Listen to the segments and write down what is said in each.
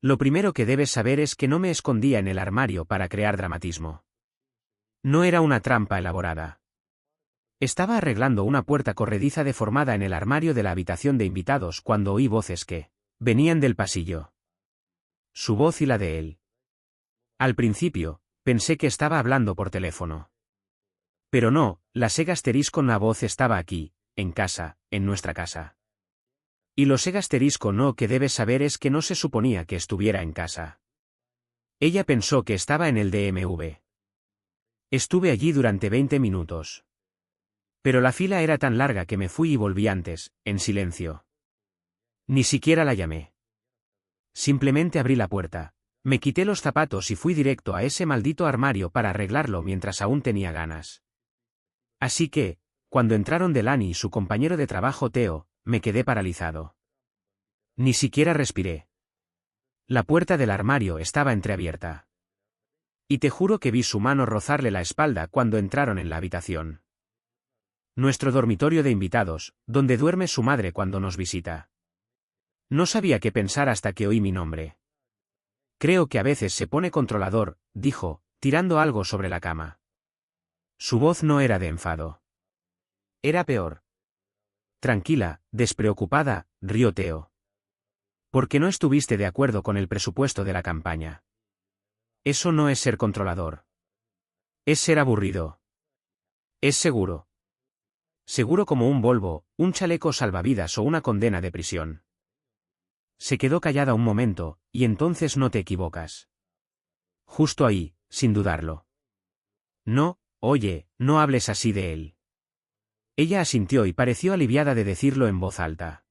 Lo primero que debes saber es que no me escondía en el armario para crear dramatismo. No era una trampa elaborada. Estaba arreglando una puerta corrediza deformada en el armario de la habitación de invitados cuando oí voces que venían del pasillo. Su voz y la de él. Al principio, pensé que estaba hablando por teléfono. Pero no, la sé asterisco la voz estaba aquí, en casa, en nuestra casa. Y lo sé asterisco no que debes saber es que no se suponía que estuviera en casa. Ella pensó que estaba en el DMV. Estuve allí durante 20 minutos. Pero la fila era tan larga que me fui y volví antes, en silencio. Ni siquiera la llamé. Simplemente abrí la puerta, me quité los zapatos y fui directo a ese maldito armario para arreglarlo mientras aún tenía ganas. Así que, cuando entraron Delaney y su compañero de trabajo Theo, me quedé paralizado. Ni siquiera respiré. La puerta del armario estaba entreabierta. Y te juro que vi su mano rozarle la espalda cuando entraron en la habitación. Nuestro dormitorio de invitados, donde duerme su madre cuando nos visita. No sabía qué pensar hasta que oí mi nombre. Creo que a veces se pone controlador, dijo, tirando algo sobre la cama. Su voz no era de enfado. Era peor. Tranquila, despreocupada, rió Theo. ¿Por qué no estuviste de acuerdo con el presupuesto de la campaña? Eso no es ser controlador. Es ser aburrido. Es seguro. Seguro como un Volvo, un chaleco salvavidas o una condena de prisión. Se quedó callada un momento, y entonces no te equivocas. Justo ahí, sin dudarlo. No, oye, no hables así de él. Ella asintió y pareció aliviada de decirlo en voz alta.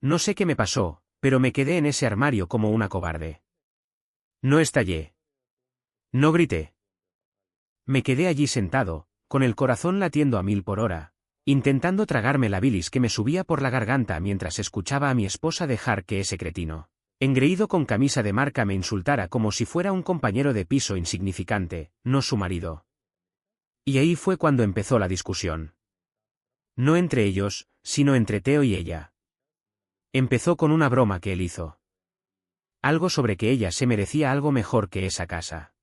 No sé qué me pasó, pero me quedé en ese armario como una cobarde. No estallé. No grité. Me quedé allí sentado, con el corazón latiendo a 1000 por hora, intentando tragarme la bilis que me subía por la garganta mientras escuchaba a mi esposa dejar que ese cretino, engreído con camisa de marca, me insultara como si fuera un compañero de piso insignificante, no su marido. Y ahí fue cuando empezó la discusión. No entre ellos, sino entre Theo y ella. Empezó con una broma que él hizo. Algo sobre que ella se merecía algo mejor que esa casa.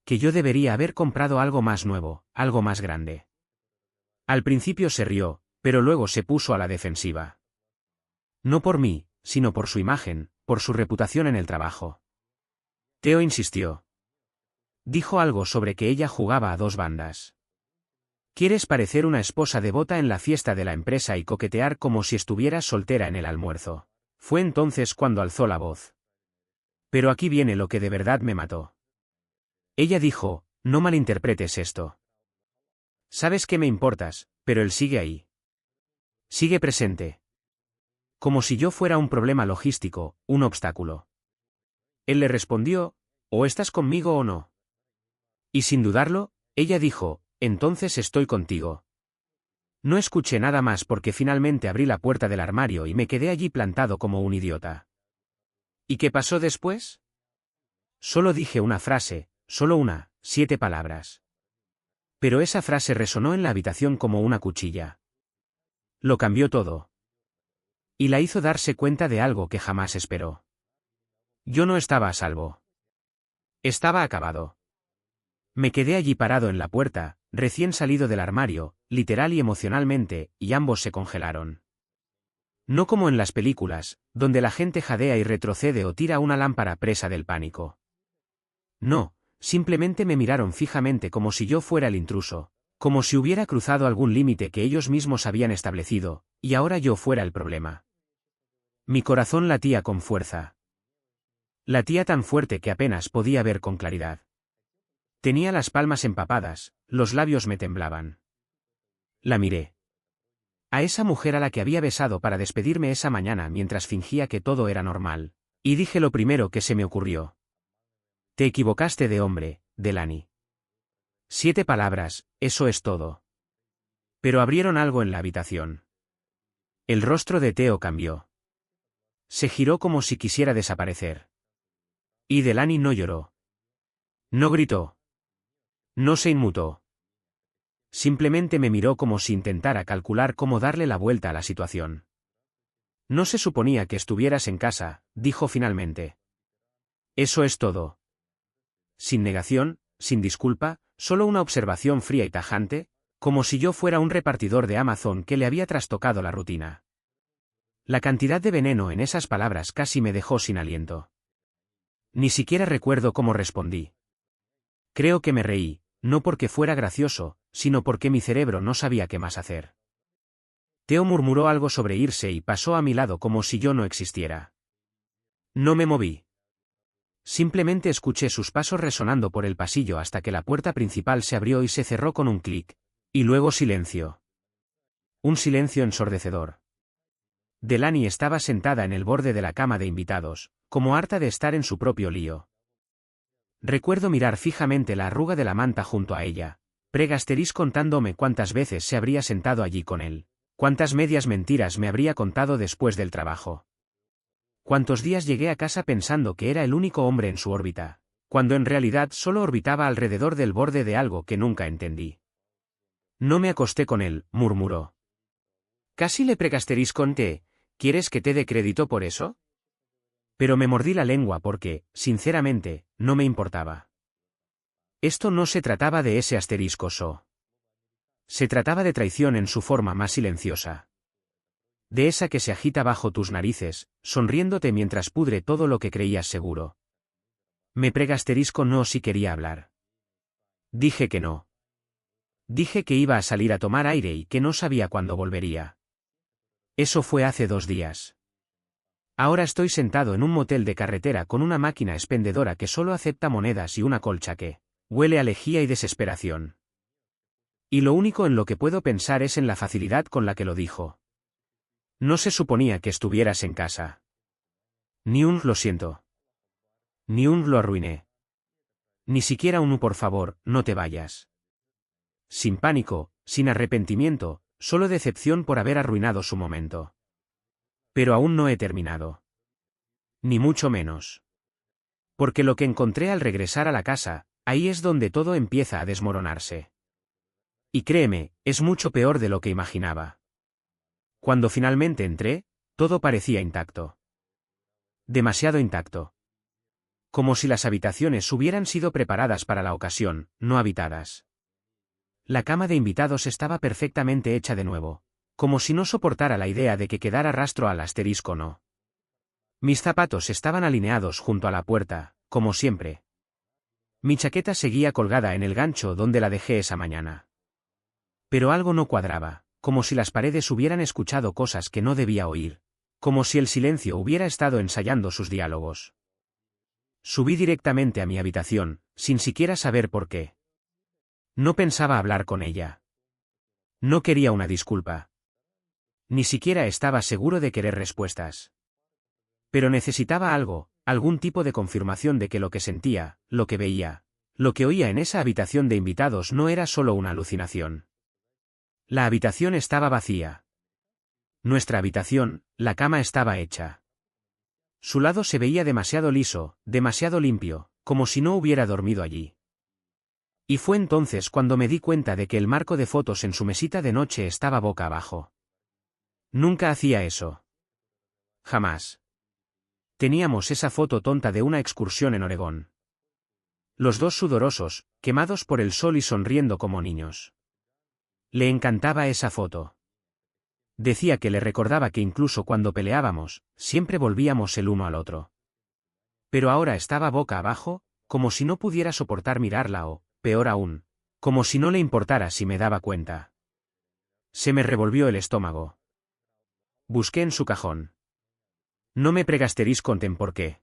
Que yo debería haber comprado algo más nuevo, algo más grande. Al principio se rió, pero luego se puso a la defensiva. No por mí, sino por su imagen, por su reputación en el trabajo. Theo insistió. Dijo algo sobre que ella jugaba a dos bandas. ¿Quieres parecer una esposa devota en la fiesta de la empresa y coquetear como si estuvieras soltera en el almuerzo? Fue entonces cuando alzó la voz. Pero aquí viene lo que de verdad me mató. Ella dijo, no malinterpretes esto. Sabes que me importas, pero él sigue ahí. Sigue presente. Como si yo fuera un problema logístico, un obstáculo. Él le respondió, o estás conmigo o no. Y sin dudarlo, ella dijo, entonces estoy contigo. No escuché nada más porque finalmente abrí la puerta del armario y me quedé allí plantado como un idiota. ¿Y qué pasó después? Solo dije una frase, solo una, 7 palabras. Pero esa frase resonó en la habitación como una cuchilla. Lo cambió todo. Y la hizo darse cuenta de algo que jamás esperó. Yo no estaba a salvo. Estaba acabado. Me quedé allí parado en la puerta, recién salido del armario, literal y emocionalmente, y ambos se congelaron. No como en las películas, donde la gente jadea y retrocede o tira una lámpara presa del pánico. No, simplemente me miraron fijamente como si yo fuera el intruso, como si hubiera cruzado algún límite que ellos mismos habían establecido, y ahora yo fuera el problema. Mi corazón latía con fuerza. Latía tan fuerte que apenas podía ver con claridad. Tenía las palmas empapadas, los labios me temblaban. La miré. A esa mujer a la que había besado para despedirme esa mañana mientras fingía que todo era normal, y dije lo primero que se me ocurrió. Te equivocaste de hombre, Delaney. 7 palabras, eso es todo. Pero abrieron algo en la habitación. El rostro de Theo cambió. Se giró como si quisiera desaparecer. Y Delaney no lloró. No gritó. No se inmutó. Simplemente me miró como si intentara calcular cómo darle la vuelta a la situación. No se suponía que estuvieras en casa, dijo finalmente. Eso es todo. Sin negación, sin disculpa, solo una observación fría y tajante, como si yo fuera un repartidor de Amazon que le había trastocado la rutina. La cantidad de veneno en esas palabras casi me dejó sin aliento. Ni siquiera recuerdo cómo respondí. Creo que me reí, no porque fuera gracioso, sino porque mi cerebro no sabía qué más hacer. Theo murmuró algo sobre irse y pasó a mi lado como si yo no existiera. No me moví. Simplemente escuché sus pasos resonando por el pasillo hasta que la puerta principal se abrió y se cerró con un clic. Y luego silencio. Un silencio ensordecedor. Delaney estaba sentada en el borde de la cama de invitados, como harta de estar en su propio lío. Recuerdo mirar fijamente la arruga de la manta junto a ella, Pregasteris contándome cuántas veces se habría sentado allí con él, cuántas medias mentiras me habría contado después del trabajo. Cuántos días llegué a casa pensando que era el único hombre en su órbita, cuando en realidad solo orbitaba alrededor del borde de algo que nunca entendí. No me acosté con él, murmuró. Casi le Pregasteris conté, ¿quieres que te dé crédito por eso? Pero me mordí la lengua porque, sinceramente, no me importaba. Esto no se trataba de ese asterisco so. Se trataba de traición en su forma más silenciosa. De esa que se agita bajo tus narices, sonriéndote mientras pudre todo lo que creías seguro. Me Pregasterisco no si quería hablar. Dije que no. Dije que iba a salir a tomar aire y que no sabía cuándo volvería. Eso fue hace 2 días. Ahora estoy sentado en un motel de carretera con una máquina expendedora que solo acepta monedas y una colcha que huele a lejía y desesperación. Y lo único en lo que puedo pensar es en la facilidad con la que lo dijo. No se suponía que estuvieras en casa. Ni un lo siento. Ni un lo arruiné. Ni siquiera un por favor, no te vayas. Sin pánico, sin arrepentimiento, solo decepción por haber arruinado su momento. Pero aún no he terminado. Ni mucho menos. Porque lo que encontré al regresar a la casa, ahí es donde todo empieza a desmoronarse. Y créeme, es mucho peor de lo que imaginaba. Cuando finalmente entré, todo parecía intacto. Demasiado intacto. Como si las habitaciones hubieran sido preparadas para la ocasión, no habitadas. La cama de invitados estaba perfectamente hecha de nuevo, como si no soportara la idea de que quedara rastro al asterisco no. Mis zapatos estaban alineados junto a la puerta, como siempre. Mi chaqueta seguía colgada en el gancho donde la dejé esa mañana. Pero algo no cuadraba, como si las paredes hubieran escuchado cosas que no debía oír, como si el silencio hubiera estado ensayando sus diálogos. Subí directamente a mi habitación, sin siquiera saber por qué. No pensaba hablar con ella. No quería una disculpa. Ni siquiera estaba seguro de querer respuestas. Pero necesitaba algo, algún tipo de confirmación de que lo que sentía, lo que veía, lo que oía en esa habitación de invitados no era solo una alucinación. La habitación estaba vacía. Nuestra habitación, la cama estaba hecha. Su lado se veía demasiado liso, demasiado limpio, como si no hubiera dormido allí. Y fue entonces cuando me di cuenta de que el marco de fotos en su mesita de noche estaba boca abajo. Nunca hacía eso. Jamás. Teníamos esa foto tonta de una excursión en Oregón. Los dos sudorosos, quemados por el sol y sonriendo como niños. Le encantaba esa foto. Decía que le recordaba que incluso cuando peleábamos, siempre volvíamos el uno al otro. Pero ahora estaba boca abajo, como si no pudiera soportar mirarla o, peor aún, como si no le importara si me daba cuenta. Se me revolvió el estómago. Busqué en su cajón. No me Pregasteris conten por qué.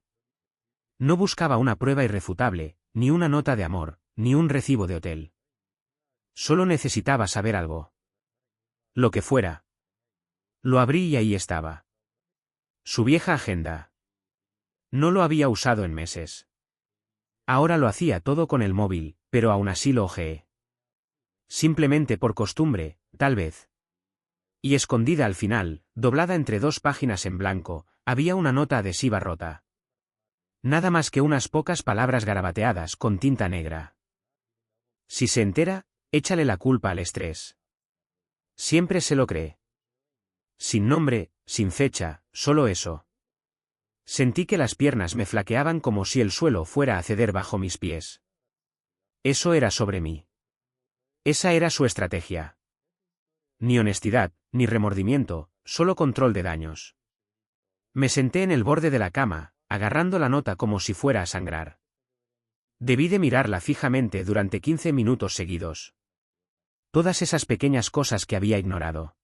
No buscaba una prueba irrefutable, ni una nota de amor, ni un recibo de hotel. Solo necesitaba saber algo. Lo que fuera. Lo abrí y ahí estaba. Su vieja agenda. No lo había usado en meses. Ahora lo hacía todo con el móvil, pero aún así lo ojeé. Simplemente por costumbre, tal vez. Y escondida al final, doblada entre 2 páginas en blanco, había una nota adhesiva rota. Nada más que unas pocas palabras garabateadas con tinta negra. Si se entera, échale la culpa al estrés. Siempre se lo cree. Sin nombre, sin fecha, solo eso. Sentí que las piernas me flaqueaban como si el suelo fuera a ceder bajo mis pies. Eso era sobre mí. Esa era su estrategia. Ni honestidad, ni remordimiento, solo control de daños. Me senté en el borde de la cama, agarrando la nota como si fuera a sangrar. Debí de mirarla fijamente durante 15 minutos seguidos. Todas esas pequeñas cosas que había ignorado.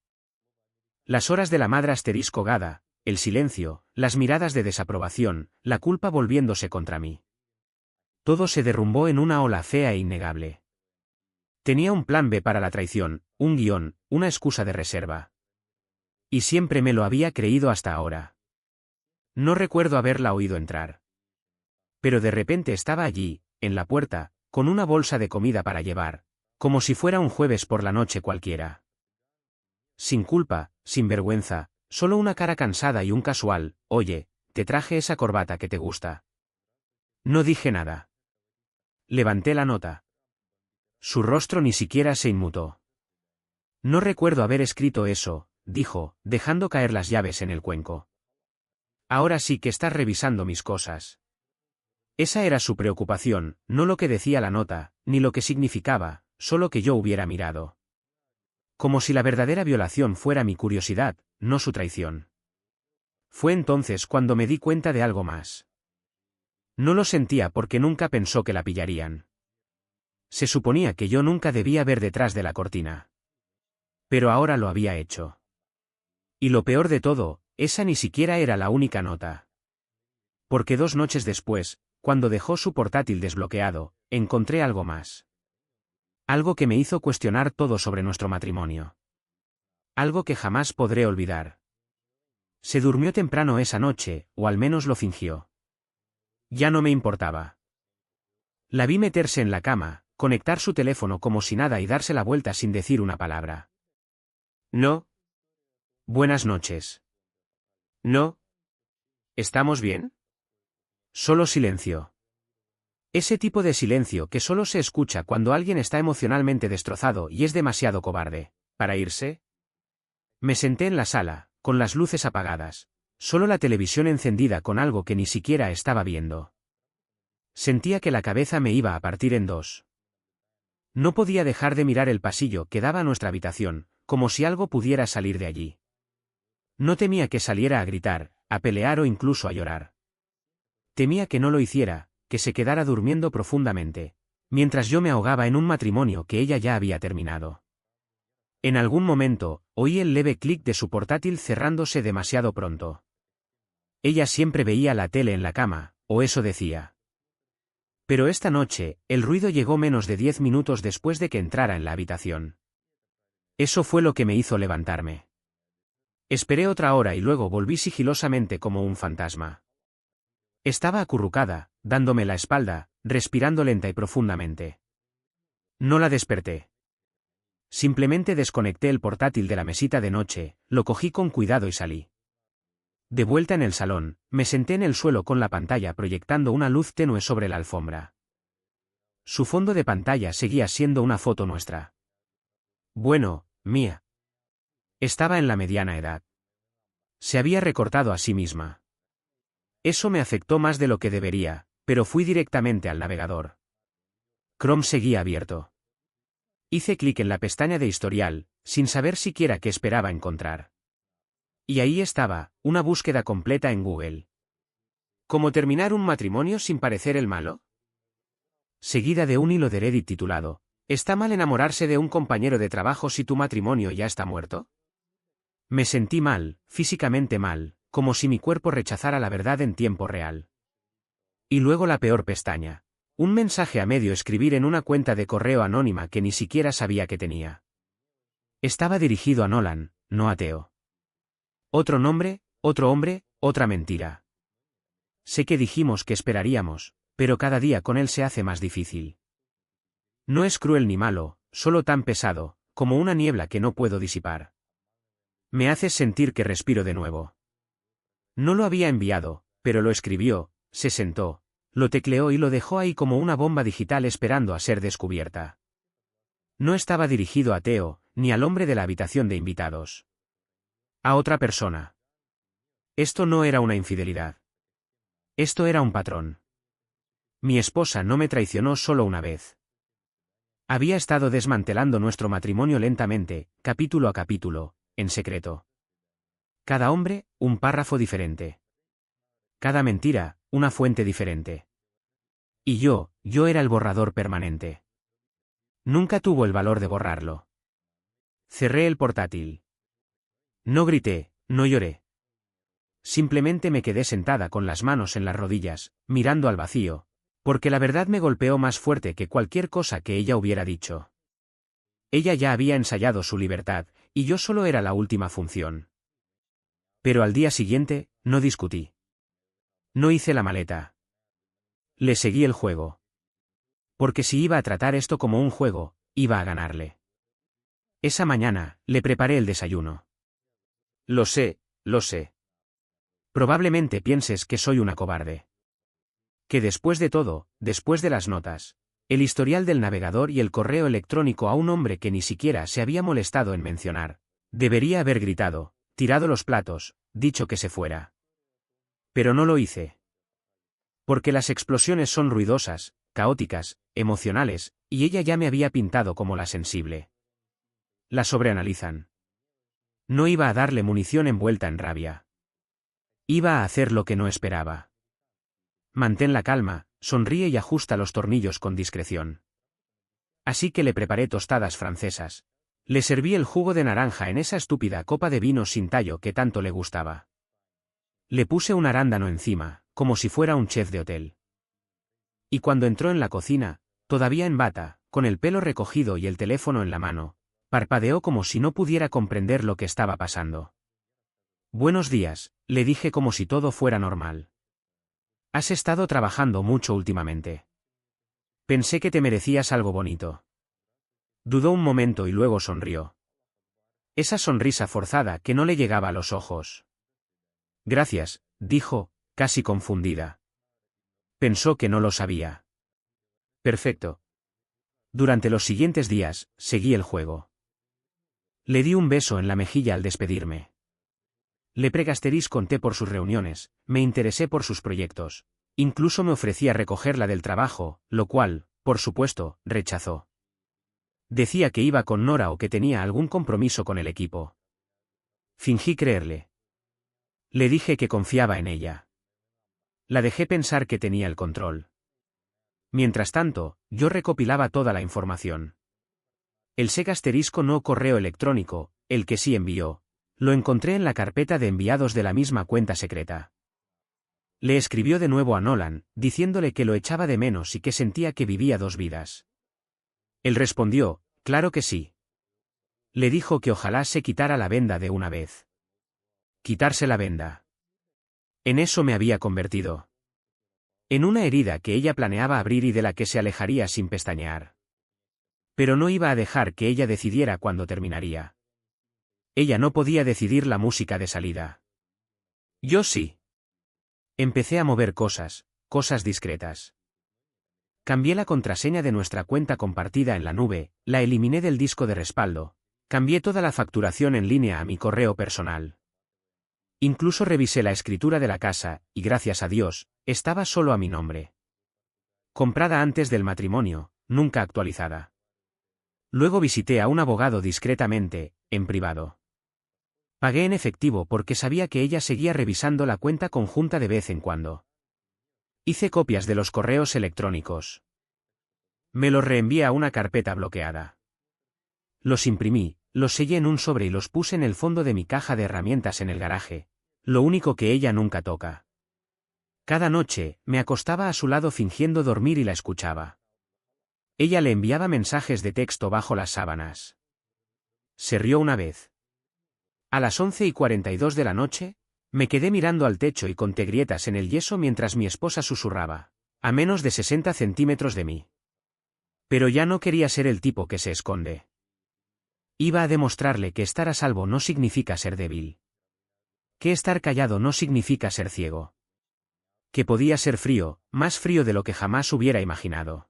Las horas de la madre asterisco Gada, el silencio, las miradas de desaprobación, la culpa volviéndose contra mí. Todo se derrumbó en una ola fea e innegable. Tenía un plan B para la traición, un guión, una excusa de reserva. Y siempre me lo había creído hasta ahora. No recuerdo haberla oído entrar. Pero de repente estaba allí, en la puerta, con una bolsa de comida para llevar, como si fuera un jueves por la noche cualquiera. Sin culpa, sin vergüenza, solo una cara cansada y un casual, oye, te traje esa corbata que te gusta. No dije nada. Levanté la nota. Su rostro ni siquiera se inmutó. No recuerdo haber escrito eso, dijo, dejando caer las llaves en el cuenco. Ahora sí que estás revisando mis cosas. Esa era su preocupación, no lo que decía la nota, ni lo que significaba, solo que yo hubiera mirado. Como si la verdadera violación fuera mi curiosidad, no su traición. Fue entonces cuando me di cuenta de algo más. No lo sentía porque nunca pensó que la pillarían. Se suponía que yo nunca debía ver detrás de la cortina. Pero ahora lo había hecho. Y lo peor de todo, esa ni siquiera era la única nota. Porque 2 noches después, cuando dejó su portátil desbloqueado, encontré algo más. Algo que me hizo cuestionar todo sobre nuestro matrimonio. Algo que jamás podré olvidar. Se durmió temprano esa noche, o al menos lo fingió. Ya no me importaba. La vi meterse en la cama, conectar su teléfono como si nada y darse la vuelta sin decir una palabra. No. Buenas noches. No. ¿Estamos bien? Solo silencio. Ese tipo de silencio que solo se escucha cuando alguien está emocionalmente destrozado y es demasiado cobarde para irse. Me senté en la sala, con las luces apagadas, solo la televisión encendida con algo que ni siquiera estaba viendo. Sentía que la cabeza me iba a partir en dos. No podía dejar de mirar el pasillo que daba a nuestra habitación, como si algo pudiera salir de allí. No temía que saliera a gritar, a pelear o incluso a llorar. Temía que no lo hiciera, que se quedara durmiendo profundamente, mientras yo me ahogaba en un matrimonio que ella ya había terminado. En algún momento, oí el leve clic de su portátil cerrándose demasiado pronto. Ella siempre veía la tele en la cama, o eso decía. Pero esta noche, el ruido llegó menos de 10 minutos después de que entrara en la habitación. Eso fue lo que me hizo levantarme. Esperé otra hora y luego volví sigilosamente como un fantasma. Estaba acurrucada, dándome la espalda, respirando lenta y profundamente. No la desperté. Simplemente desconecté el portátil de la mesita de noche, lo cogí con cuidado y salí. De vuelta en el salón, me senté en el suelo con la pantalla proyectando una luz tenue sobre la alfombra. Su fondo de pantalla seguía siendo una foto nuestra. Bueno, mía. Estaba en la mediana edad. Se había recortado a sí misma. Eso me afectó más de lo que debería, pero fui directamente al navegador. Chrome seguía abierto. Hice clic en la pestaña de historial, sin saber siquiera qué esperaba encontrar. Y ahí estaba, una búsqueda completa en Google. ¿Cómo terminar un matrimonio sin parecer el malo? Seguida de un hilo de Reddit titulado, ¿está mal enamorarse de un compañero de trabajo si tu matrimonio ya está muerto? Me sentí mal, físicamente mal, como si mi cuerpo rechazara la verdad en tiempo real. Y luego la peor pestaña. Un mensaje a medio escribir en una cuenta de correo anónima que ni siquiera sabía que tenía. Estaba dirigido a Nolan, no a Theo. Otro nombre, otro hombre, otra mentira. Sé que dijimos que esperaríamos, pero cada día con él se hace más difícil. No es cruel ni malo, solo tan pesado, como una niebla que no puedo disipar. Me haces sentir que respiro de nuevo. No lo había enviado, pero lo escribió, se sentó, lo tecleó y lo dejó ahí como una bomba digital esperando a ser descubierta. No estaba dirigido a Theo, ni al hombre de la habitación de invitados. A otra persona. Esto no era una infidelidad. Esto era un patrón. Mi esposa no me traicionó solo una vez. Había estado desmantelando nuestro matrimonio lentamente, capítulo a capítulo, en secreto. Cada hombre, un párrafo diferente. Cada mentira, una fuente diferente. Y yo era el borrador permanente. Nunca tuvo el valor de borrarlo. Cerré el portátil. No grité, no lloré. Simplemente me quedé sentada con las manos en las rodillas, mirando al vacío, porque la verdad me golpeó más fuerte que cualquier cosa que ella hubiera dicho. Ella ya había ensayado su libertad, y yo solo era la última función. Pero al día siguiente, no discutí. No hice la maleta. Le seguí el juego. Porque si iba a tratar esto como un juego, iba a ganarle. Esa mañana, le preparé el desayuno. Lo sé, lo sé. Probablemente pienses que soy una cobarde. Que después de todo, después de las notas, el historial del navegador y el correo electrónico a un hombre que ni siquiera se había molestado en mencionar, debería haber gritado, tirado los platos, dicho que se fuera. Pero no lo hice. Porque las explosiones son ruidosas, caóticas, emocionales, y ella ya me había pintado como la sensible. La sobreanalizan. No iba a darle munición envuelta en rabia. Iba a hacer lo que no esperaba. Mantén la calma, sonríe y ajusta los tornillos con discreción. Así que le preparé tostadas francesas. Le serví el jugo de naranja en esa estúpida copa de vino sin tallo que tanto le gustaba. Le puse un arándano encima, como si fuera un chef de hotel. Y cuando entró en la cocina, todavía en bata, con el pelo recogido y el teléfono en la mano, parpadeó como si no pudiera comprender lo que estaba pasando. Buenos días, le dije como si todo fuera normal. Has estado trabajando mucho últimamente. Pensé que te merecías algo bonito. Dudó un momento y luego sonrió. Esa sonrisa forzada que no le llegaba a los ojos. Gracias, dijo, casi confundida. Pensó que no lo sabía. Perfecto. Durante los siguientes días, seguí el juego. Le di un beso en la mejilla al despedirme. Le conté por sus reuniones, me interesé por sus proyectos. Incluso me ofrecía recogerla del trabajo, lo cual, por supuesto, rechazó. Decía que iba con Nora o que tenía algún compromiso con el equipo. Fingí creerle. Le dije que confiaba en ella. La dejé pensar que tenía el control. Mientras tanto, yo recopilaba toda la información. El no correo electrónico, el que sí envió, lo encontré en la carpeta de enviados de la misma cuenta secreta. Le escribió de nuevo a Nolan, diciéndole que lo echaba de menos y que sentía que vivía dos vidas. Él respondió, claro que sí. Le dijo que ojalá se quitara la venda de una vez. Quitarse la venda. En eso me había convertido. En una herida que ella planeaba abrir y de la que se alejaría sin pestañear. Pero no iba a dejar que ella decidiera cuándo terminaría. Ella no podía decidir la música de salida. Yo sí. Empecé a mover cosas discretas. Cambié la contraseña de nuestra cuenta compartida en la nube, la eliminé del disco de respaldo, cambié toda la facturación en línea a mi correo personal. Incluso revisé la escritura de la casa, y gracias a Dios, estaba solo a mi nombre. Comprada antes del matrimonio, nunca actualizada. Luego visité a un abogado discretamente, en privado. Pagué en efectivo porque sabía que ella seguía revisando la cuenta conjunta de vez en cuando. Hice copias de los correos electrónicos. Me los reenvié a una carpeta bloqueada. Los imprimí, los sellé en un sobre y los puse en el fondo de mi caja de herramientas en el garaje, lo único que ella nunca toca. Cada noche, me acostaba a su lado fingiendo dormir y la escuchaba. Ella le enviaba mensajes de texto bajo las sábanas. Se rió una vez. A las 11:42 de la noche, me quedé mirando al techo y conté grietas en el yeso mientras mi esposa susurraba, a menos de 60 centímetros de mí. Pero ya no quería ser el tipo que se esconde. Iba a demostrarle que estar a salvo no significa ser débil. Que estar callado no significa ser ciego. Que podía ser frío, más frío de lo que jamás hubiera imaginado.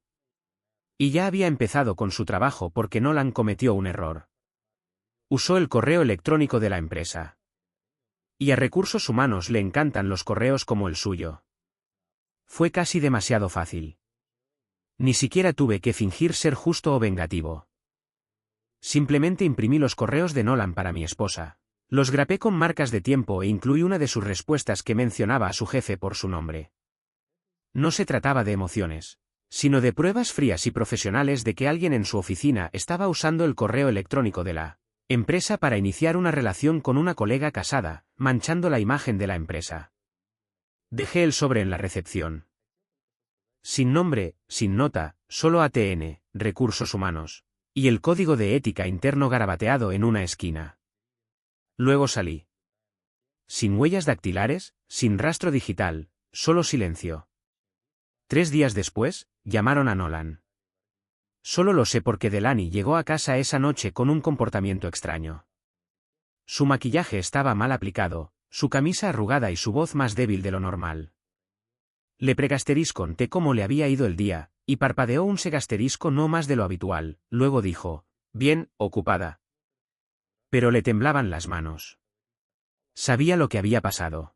Y ya había empezado con su trabajo porque Nolan cometió un error. Usó el correo electrónico de la empresa. Y a recursos humanos le encantan los correos como el suyo. Fue casi demasiado fácil. Ni siquiera tuve que fingir ser justo o vengativo. Simplemente imprimí los correos de Nolan para mi esposa. Los grapé con marcas de tiempo e incluí una de sus respuestas que mencionaba a su jefe por su nombre. No se trataba de emociones, sino de pruebas frías y profesionales de que alguien en su oficina estaba usando el correo electrónico de la empresa para iniciar una relación con una colega casada, manchando la imagen de la empresa. Dejé el sobre en la recepción. Sin nombre, sin nota, solo ATN, recursos humanos, y el código de ética interno garabateado en una esquina. Luego salí. Sin huellas dactilares, sin rastro digital, solo silencio. 3 días después, llamaron a Nolan. Solo lo sé porque Delaney llegó a casa esa noche con un comportamiento extraño. Su maquillaje estaba mal aplicado, su camisa arrugada y su voz más débil de lo normal. Le conté cómo le había ido el día, y parpadeó un segasterisco no más de lo habitual, luego dijo, bien, ocupada. Pero le temblaban las manos. Sabía lo que había pasado.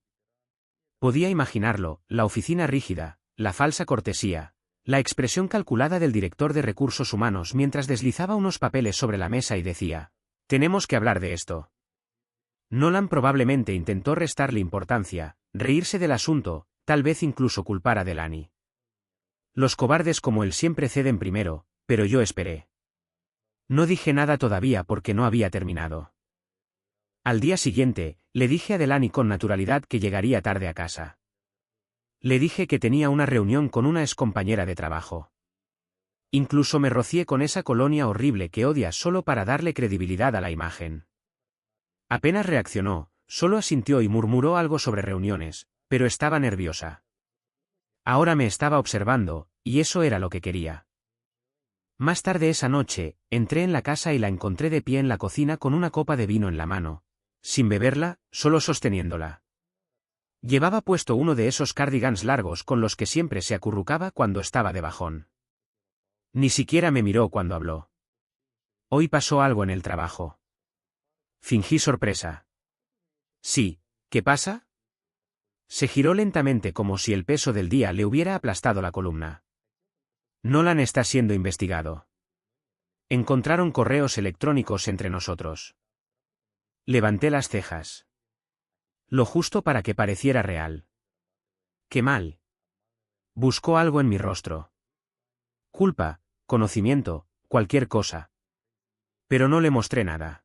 Podía imaginarlo, la oficina rígida, la falsa cortesía, la expresión calculada del director de recursos humanos mientras deslizaba unos papeles sobre la mesa y decía, tenemos que hablar de esto. Nolan probablemente intentó restarle importancia, reírse del asunto, tal vez incluso culpar a Delaney. Los cobardes como él siempre ceden primero, pero yo esperé. No dije nada todavía porque no había terminado. Al día siguiente, le dije a Delaney con naturalidad que llegaría tarde a casa. Le dije que tenía una reunión con una excompañera de trabajo. Incluso me rocié con esa colonia horrible que odias solo para darle credibilidad a la imagen. Apenas reaccionó, solo asintió y murmuró algo sobre reuniones, pero estaba nerviosa. Ahora me estaba observando, y eso era lo que quería. Más tarde esa noche, entré en la casa y la encontré de pie en la cocina con una copa de vino en la mano, sin beberla, solo sosteniéndola. Llevaba puesto uno de esos cardigans largos con los que siempre se acurrucaba cuando estaba de bajón. Ni siquiera me miró cuando habló. Hoy pasó algo en el trabajo. Fingí sorpresa. Sí, ¿qué pasa? Se giró lentamente como si el peso del día le hubiera aplastado la columna. Nolan está siendo investigado. Encontraron correos electrónicos entre nosotros. Levanté las cejas. Lo justo para que pareciera real. ¡Qué mal! Buscó algo en mi rostro. Culpa, conocimiento, cualquier cosa. Pero no le mostré nada.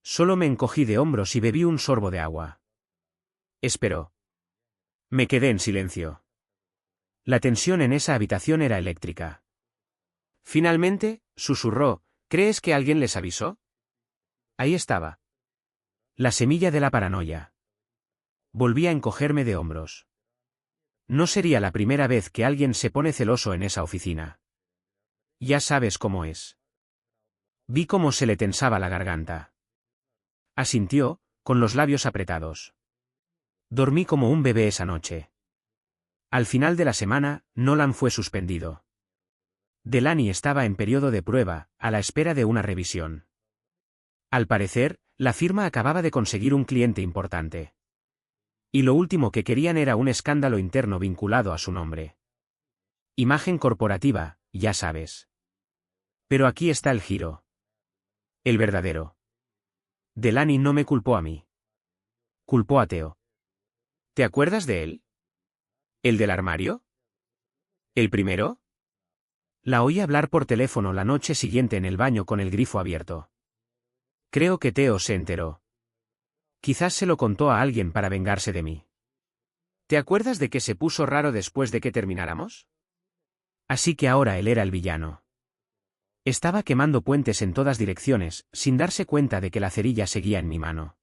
Solo me encogí de hombros y bebí un sorbo de agua. Esperó. Me quedé en silencio. La tensión en esa habitación era eléctrica. Finalmente, susurró, ¿crees que alguien les avisó? Ahí estaba. La semilla de la paranoia. Volví a encogerme de hombros. No sería la primera vez que alguien se pone celoso en esa oficina. Ya sabes cómo es. Vi cómo se le tensaba la garganta. Asintió, con los labios apretados. Dormí como un bebé esa noche. Al final de la semana, Nolan fue suspendido. Delaney estaba en periodo de prueba, a la espera de una revisión. Al parecer, la firma acababa de conseguir un cliente importante. Y lo último que querían era un escándalo interno vinculado a su nombre. Imagen corporativa, ya sabes. Pero aquí está el giro. El verdadero. Delaney no me culpó a mí. Culpó a Theo. ¿Te acuerdas de él? ¿El del armario? ¿El primero? La oí hablar por teléfono la noche siguiente en el baño con el grifo abierto. Creo que Theo se enteró. Quizás se lo contó a alguien para vengarse de mí. ¿Te acuerdas de que se puso raro después de que termináramos? Así que ahora él era el villano. Estaba quemando puentes en todas direcciones, sin darse cuenta de que la cerilla seguía en mi mano.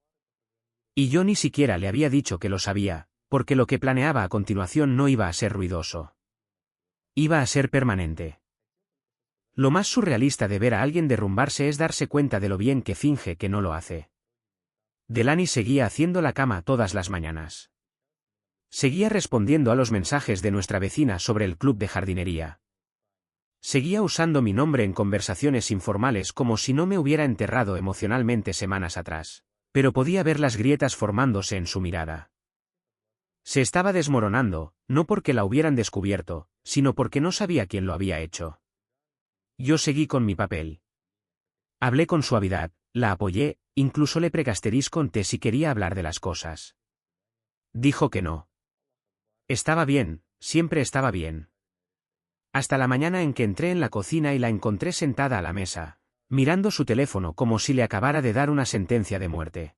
Y yo ni siquiera le había dicho que lo sabía, porque lo que planeaba a continuación no iba a ser ruidoso. Iba a ser permanente. Lo más surrealista de ver a alguien derrumbarse es darse cuenta de lo bien que finge que no lo hace. Delaney seguía haciendo la cama todas las mañanas. Seguía respondiendo a los mensajes de nuestra vecina sobre el club de jardinería. Seguía usando mi nombre en conversaciones informales como si no me hubiera enterrado emocionalmente semanas atrás. pero podía ver las grietas formándose en su mirada. Se estaba desmoronando, no porque la hubieran descubierto, sino porque no sabía quién lo había hecho. Yo seguí con mi papel. Hablé con suavidad, la apoyé, incluso le conté si quería hablar de las cosas. Dijo que no. Estaba bien, siempre estaba bien. Hasta la mañana en que entré en la cocina y la encontré sentada a la mesa, mirando su teléfono como si le acabara de dar una sentencia de muerte.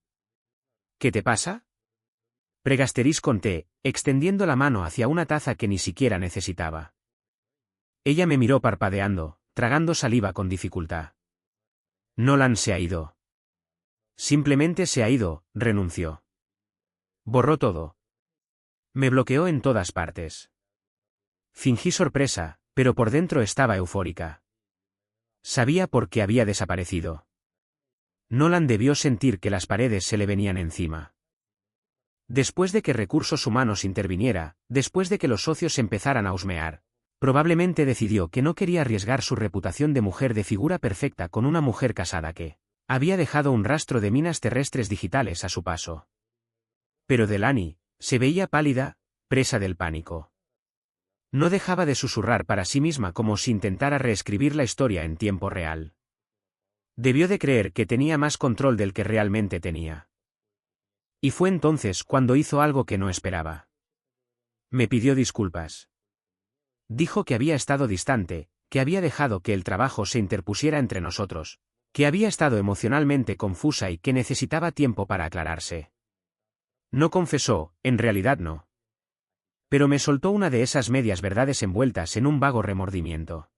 ¿Qué te pasa? Conté, extendiendo la mano hacia una taza que ni siquiera necesitaba. Ella me miró parpadeando, tragando saliva con dificultad. Nolan se ha ido. Simplemente se ha ido, renunció. Borró todo. Me bloqueó en todas partes. Fingí sorpresa, pero por dentro estaba eufórica. Sabía por qué había desaparecido. Nolan debió sentir que las paredes se le venían encima. Después de que Recursos Humanos interviniera, después de que los socios empezaran a husmear, probablemente decidió que no quería arriesgar su reputación de mujer de figura perfecta con una mujer casada que había dejado un rastro de minas terrestres digitales a su paso. Pero Delaney se veía pálida, presa del pánico. No dejaba de susurrar para sí misma como si intentara reescribir la historia en tiempo real. Debió de creer que tenía más control del que realmente tenía. Y fue entonces cuando hizo algo que no esperaba. Me pidió disculpas. Dijo que había estado distante, que había dejado que el trabajo se interpusiera entre nosotros, que había estado emocionalmente confusa y que necesitaba tiempo para aclararse. No confesó, en realidad no. Pero me soltó una de esas medias verdades envueltas en un vago remordimiento.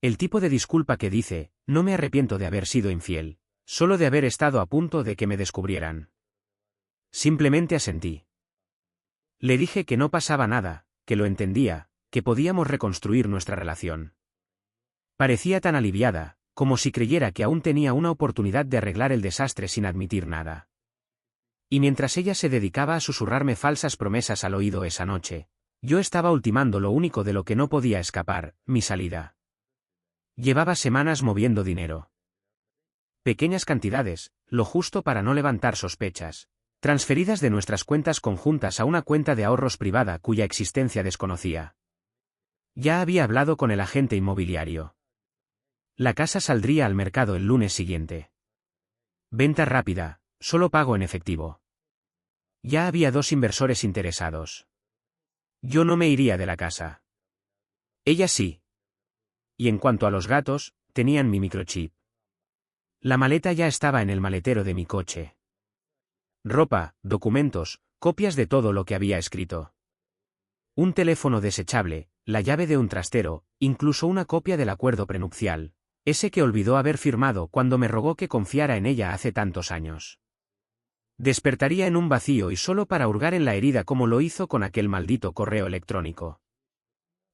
El tipo de disculpa que dice, no me arrepiento de haber sido infiel, solo de haber estado a punto de que me descubrieran. Simplemente asentí. Le dije que no pasaba nada, que lo entendía, que podíamos reconstruir nuestra relación. Parecía tan aliviada, como si creyera que aún tenía una oportunidad de arreglar el desastre sin admitir nada. Y mientras ella se dedicaba a susurrarme falsas promesas al oído esa noche, yo estaba ultimando lo único de lo que no podía escapar, mi salida. Llevaba semanas moviendo dinero. Pequeñas cantidades, lo justo para no levantar sospechas, transferidas de nuestras cuentas conjuntas a una cuenta de ahorros privada cuya existencia desconocía. Ya había hablado con el agente inmobiliario. La casa saldría al mercado el lunes siguiente. Venta rápida, solo pago en efectivo. Ya había 2 inversores interesados. Yo no me iría de la casa. Ella sí. Y en cuanto a los gatos, tenían mi microchip. La maleta ya estaba en el maletero de mi coche. Ropa, documentos, copias de todo lo que había escrito. Un teléfono desechable, la llave de un trastero, incluso una copia del acuerdo prenupcial, ese que olvidó haber firmado cuando me rogó que confiara en ella hace tantos años. Despertaría en un vacío y solo para hurgar en la herida como lo hizo con aquel maldito correo electrónico.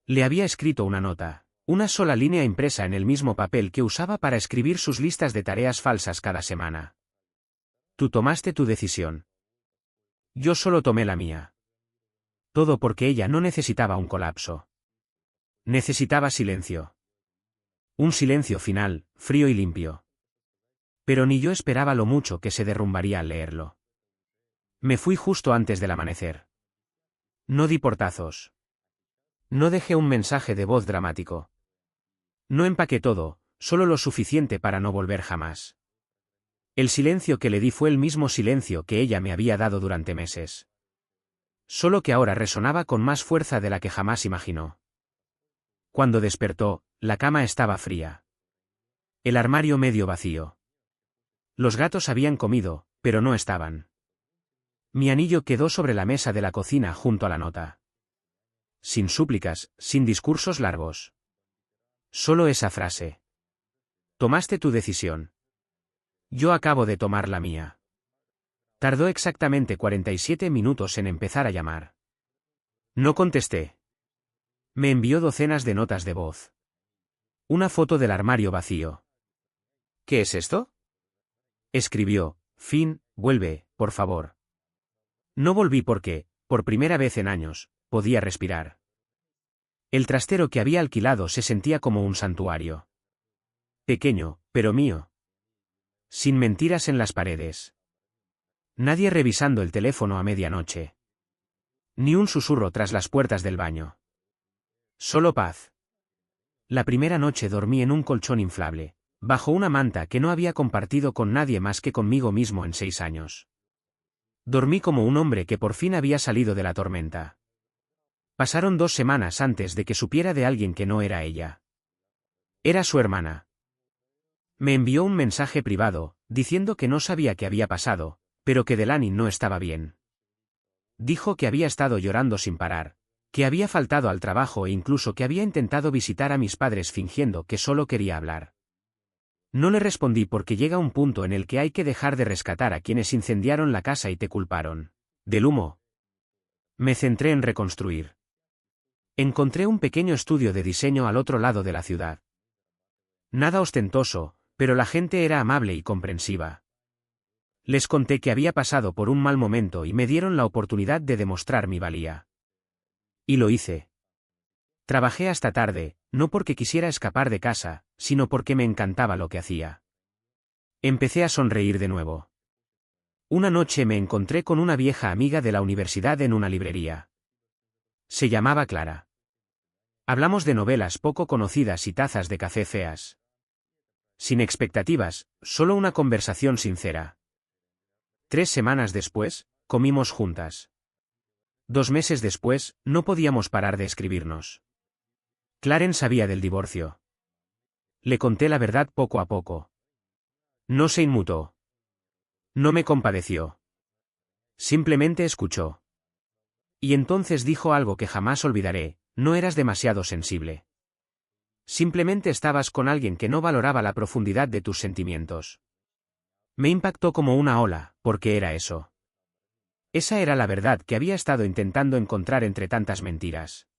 Le había escrito una nota, una sola línea impresa en el mismo papel que usaba para escribir sus listas de tareas falsas cada semana. Tú tomaste tu decisión. Yo solo tomé la mía. Todo porque ella no necesitaba un colapso. Necesitaba silencio. Un silencio final, frío y limpio. Pero ni yo esperaba lo mucho que se derrumbaría al leerlo. Me fui justo antes del amanecer. No di portazos. No dejé un mensaje de voz dramático. No empaqué todo, solo lo suficiente para no volver jamás. El silencio que le di fue el mismo silencio que ella me había dado durante meses. Solo que ahora resonaba con más fuerza de la que jamás imaginó. Cuando despertó, la cama estaba fría. El armario medio vacío. Los gatos habían comido, pero no estaban. Mi anillo quedó sobre la mesa de la cocina junto a la nota. Sin súplicas, sin discursos largos. Solo esa frase. Tomaste tu decisión. Yo acabo de tomar la mía. Tardó exactamente 47 minutos en empezar a llamar. No contesté. Me envió docenas de notas de voz. Una foto del armario vacío. ¿Qué es esto? Escribió, Finn, vuelve, por favor. No volví porque, por primera vez en años, podía respirar. El trastero que había alquilado se sentía como un santuario. Pequeño, pero mío. Sin mentiras en las paredes. Nadie revisando el teléfono a medianoche. Ni un susurro tras las puertas del baño. Solo paz. La primera noche dormí en un colchón inflable, bajo una manta que no había compartido con nadie más que conmigo mismo en 6 años. Dormí como un hombre que por fin había salido de la tormenta. Pasaron 2 semanas antes de que supiera de alguien que no era ella. Era su hermana. Me envió un mensaje privado, diciendo que no sabía qué había pasado, pero que Delaney no estaba bien. Dijo que había estado llorando sin parar, que había faltado al trabajo e incluso que había intentado visitar a mis padres fingiendo que solo quería hablar. No le respondí porque llega un punto en el que hay que dejar de rescatar a quienes incendiaron la casa y te culparon del humo. Me centré en reconstruir. Encontré un pequeño estudio de diseño al otro lado de la ciudad. Nada ostentoso, pero la gente era amable y comprensiva. Les conté que había pasado por un mal momento y me dieron la oportunidad de demostrar mi valía. Y lo hice. Trabajé hasta tarde, no porque quisiera escapar de casa, sino porque me encantaba lo que hacía. Empecé a sonreír de nuevo. Una noche me encontré con una vieja amiga de la universidad en una librería. Se llamaba Clara. Hablamos de novelas poco conocidas y tazas de café feas. Sin expectativas, solo una conversación sincera. 3 semanas después, comimos juntas. 2 meses después, no podíamos parar de escribirnos. Claren sabía del divorcio. Le conté la verdad poco a poco. No se inmutó. No me compadeció. Simplemente escuchó. Y entonces dijo algo que jamás olvidaré: no eras demasiado sensible. Simplemente estabas con alguien que no valoraba la profundidad de tus sentimientos. Me impactó como una ola, porque era eso. Esa era la verdad que había estado intentando encontrar entre tantas mentiras.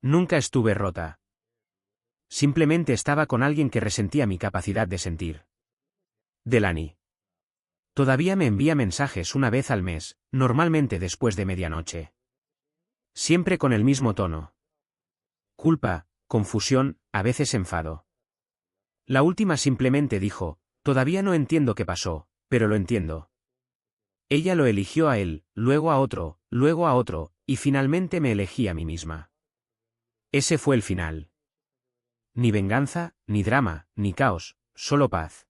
Nunca estuve rota. Simplemente estaba con alguien que resentía mi capacidad de sentir. Delaney. Todavía me envía mensajes una vez al mes, normalmente después de medianoche. Siempre con el mismo tono. Culpa, confusión, a veces enfado. La última simplemente dijo: todavía no entiendo qué pasó, pero lo entiendo. Ella lo eligió a él, luego a otro, y finalmente me elegí a mí misma. Ese fue el final. Ni venganza, ni drama, ni caos, solo paz.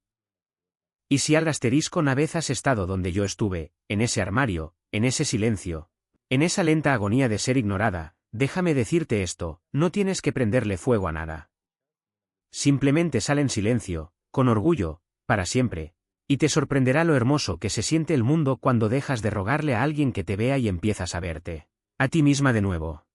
Y si al asterisco una vez has estado donde yo estuve, en ese armario, en ese silencio, en esa lenta agonía de ser ignorada, déjame decirte esto: no tienes que prenderle fuego a nada. Simplemente sal en silencio, con orgullo, para siempre, y te sorprenderá lo hermoso que se siente el mundo cuando dejas de rogarle a alguien que te vea y empiezas a verte a ti misma de nuevo.